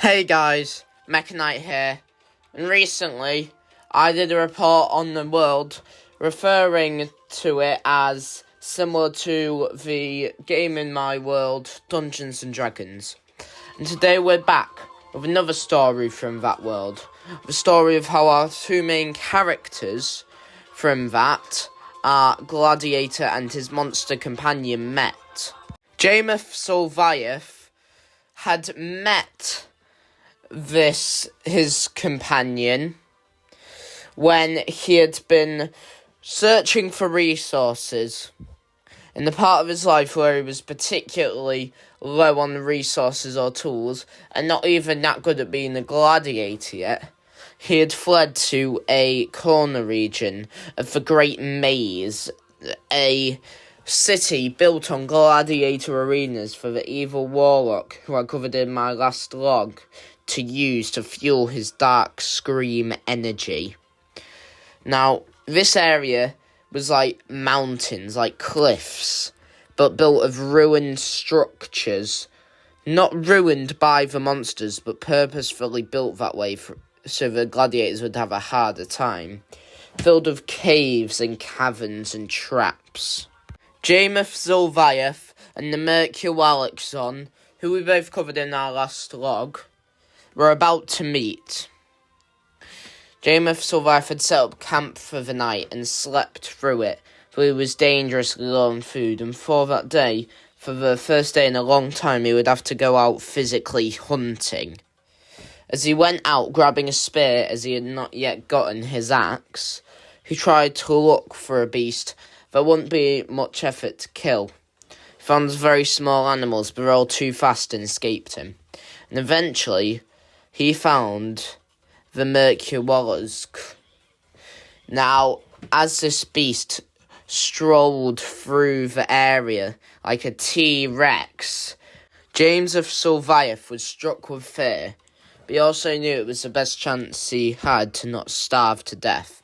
Hey guys, Mechanite here, and recently I did a report on the world referring to it as similar to the game in my world, Dungeons and Dragons. And today we're back with another story from that world. The story of how our two main characters from that are Gladiator and his monster companion met. Jameth Solvayev had met his companion when he had been searching for resources in the part of his life where he was particularly low on resources or tools and not even that good at being a gladiator yet. He had fled to a corner region of the Great Maze, a city built on gladiator arenas for the evil warlock who I covered in my last log to use to fuel his dark scream energy. Now, this area was like mountains, like cliffs, but built of ruined structures. Not ruined by the monsters, but purposefully built that way so the gladiators would have a harder time. Filled with caves and caverns and traps. Jameth Solvayev and the Mercualexon, who we both covered in our last log, were about to meet. Jameth Solvayev had set up camp for the night and slept through it, for he was dangerously low on food, and for that day, for the first day in a long time, he would have to go out physically hunting. As he went out grabbing a spear, as he had not yet gotten his axe, he tried to look for a beast that wouldn't be much effort to kill. He found very small animals, but were all too fast and escaped him. And eventually, he found the Mercualexon. Now, as this beast strolled through the area like a T-Rex, Jameth Solvayev was struck with fear, but he also knew it was the best chance he had to not starve to death.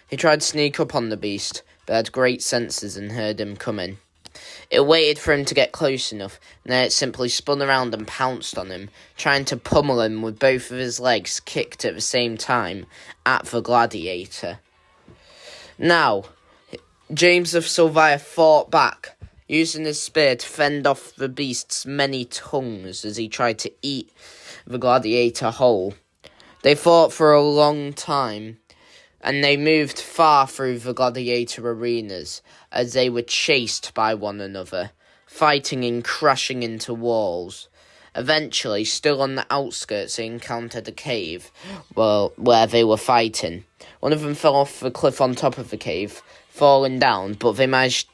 He tried to sneak up on the beast, but had great senses and heard him coming. It waited for him to get close enough, and then it simply spun around and pounced on him, trying to pummel him with both of his legs kicked at the same time at the gladiator. Now, Jameth Solvayev fought back, using his spear to fend off the beast's many tongues as he tried to eat the gladiator whole. They fought for a long time, and they moved far through the gladiator arenas as they were chased by one another, fighting and crashing into walls. Eventually, still on the outskirts, they encountered a cave where they were fighting. One of them fell off the cliff on top of the cave, falling down, but they managed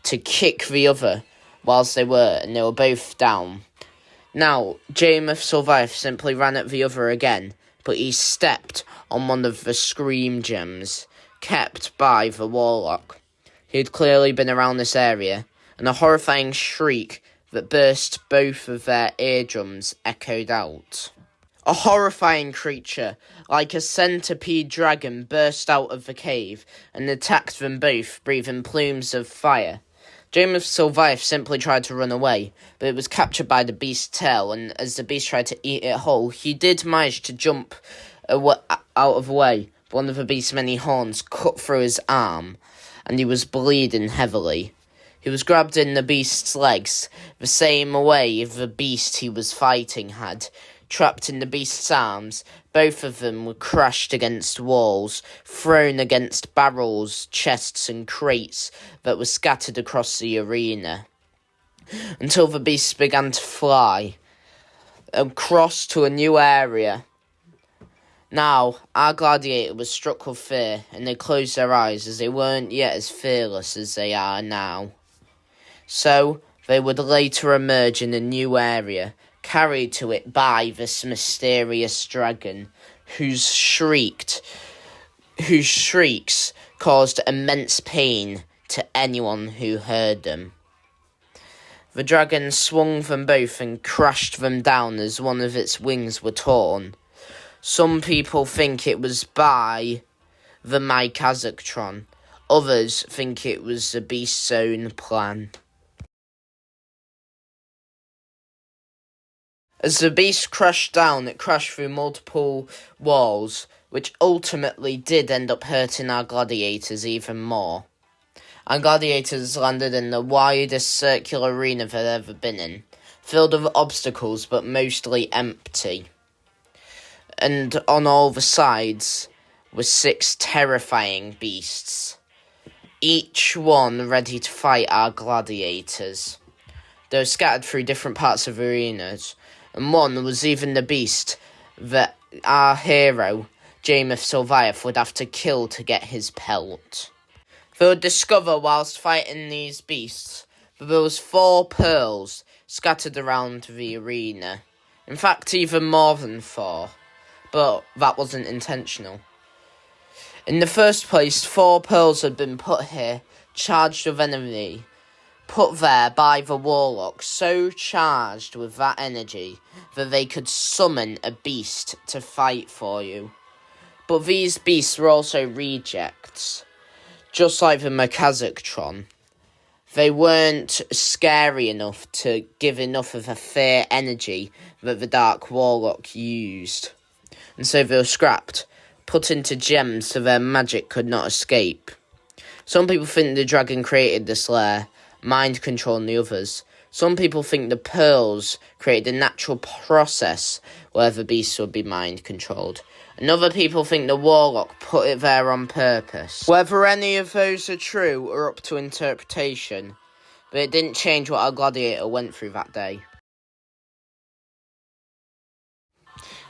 to kick the other whilst they were both down. Now, Jameth Solvayev simply ran at the other again, but he stepped on one of the scream gems kept by the warlock. He had clearly been around this area, and a horrifying shriek that burst both of their eardrums echoed out. A horrifying creature, like a centipede dragon, burst out of the cave and attacked them both, breathing plumes of fire. Jameth Solvayev simply tried to run away, but it was captured by the beast's tail, and as the beast tried to eat it whole, he did manage to jump out of the way. One of the beast's many horns cut through his arm, and he was bleeding heavily. He was grabbed in the beast's legs, the same way the beast he was fighting had. Trapped in the beast's arms, both of them were crashed against walls, thrown against barrels, chests and crates that were scattered across the arena, until the beasts began to fly across to a new area. Now, our gladiator was struck with fear, and they closed their eyes as they weren't yet as fearless as they are now. So, they would later emerge in a new area, carried to it by this mysterious dragon, whose shrieks caused immense pain to anyone who heard them. The dragon swung them both and crashed them down as one of its wings were torn. Some people think it was by the Mycazoctron. Others think it was the beast's own plan. As the beast crashed down, it crashed through multiple walls, which ultimately did end up hurting our gladiators even more. Our gladiators landed in the widest circular arena they'd ever been in, filled with obstacles but mostly empty. And on all the sides were 6 terrifying beasts, each one ready to fight our gladiators. They were scattered through different parts of the arenas, and one was even the beast that our hero, Jameis Sylviath, would have to kill to get his pelt. They would discover whilst fighting these beasts that there was 4 pearls scattered around the arena. In fact, even more than 4, but that wasn't intentional. In the first place, 4 pearls had been put here, charged with energy, put there by the warlock, so charged with that energy that they could summon a beast to fight for you. But these beasts were also rejects, just like the Merkazatron. They weren't scary enough to give enough of a fear energy that the Dark Warlock used, and so they were scrapped, put into gems so their magic could not escape. Some people think the dragon created this lair, mind controlling the others. Some people think the pearls created a natural process where the beasts would be mind controlled. And other people think the warlock put it there on purpose. Whether any of those are true are up to interpretation, but it didn't change what our gladiator went through that day.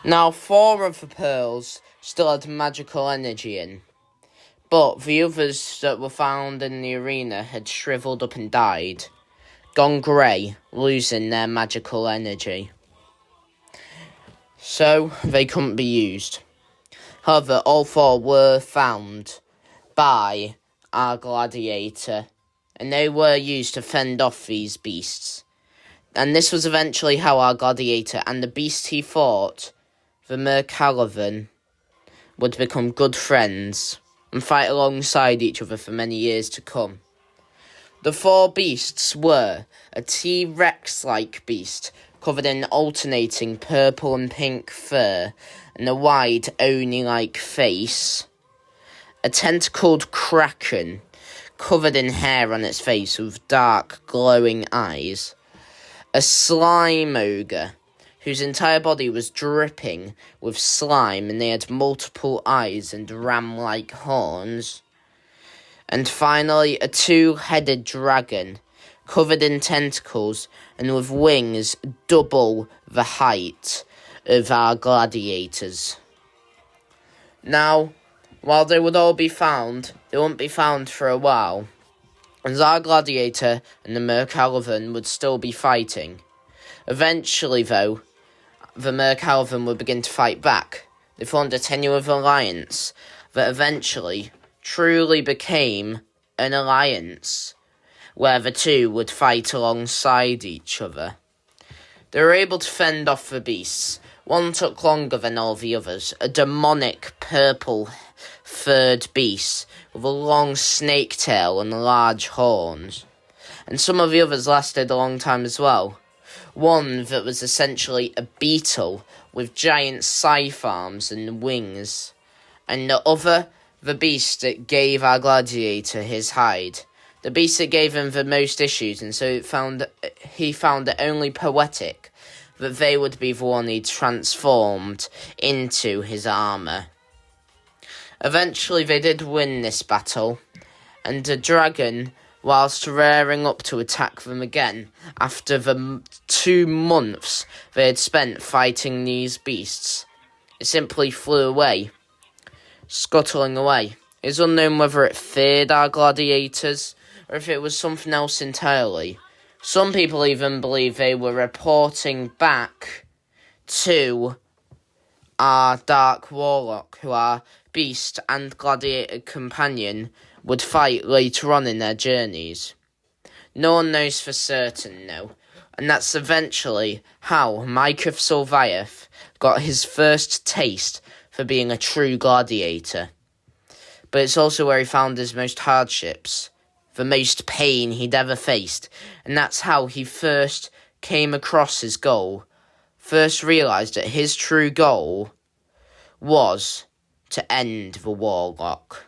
Now, 4 of the pearls still had magical energy in, but the others that were found in the arena had shriveled up and died, gone grey, losing their magical energy. So, they couldn't be used. However, all 4 were found by our gladiator, and they were used to fend off these beasts. And this was eventually how our gladiator and the beast he fought, the Merkalavan, would become good friends and fight alongside each other for many years to come. The 4 beasts were a T-Rex-like beast covered in alternating purple and pink fur and a wide Oni-like face, a tentacled kraken covered in hair on its face with dark glowing eyes, a slime ogre whose entire body was dripping with slime and they had multiple eyes and ram-like horns, and finally a 2-headed dragon covered in tentacles and with wings double the height of our gladiators. Now, while they would all be found, they wouldn't be found for a while, as our gladiator and the Merkalavan would still be fighting. Eventually, though, the Merkalavan would begin to fight back. They formed a tenuous alliance that eventually truly became an alliance, where the 2 would fight alongside each other. They were able to fend off the beasts. One took longer than all the others, a demonic purple-furred beast with a long snake tail and large horns. And some of the others lasted a long time as well. One that was essentially a beetle with giant scythe arms and wings, and the other, the beast that gave our gladiator his hide. The beast that gave him the most issues, and so he found it only poetic that they would be the one he transformed into his armour. Eventually they did win this battle, and the dragon, whilst rearing up to attack them again, after the 2 months they had spent fighting these beasts, it simply flew away, scuttling away. It is unknown whether it feared our gladiators, or if it was something else entirely. Some people even believe they were reporting back to our Dark Warlock, who our beast and gladiator companion would fight later on in their journeys. No one knows for certain, though, and that's eventually how Micah Sylviath got his first taste for being a true gladiator. But it's also where he found his most hardships, the most pain he'd ever faced, and that's how he first came across his goal, first realised that his true goal was to end the Warlock.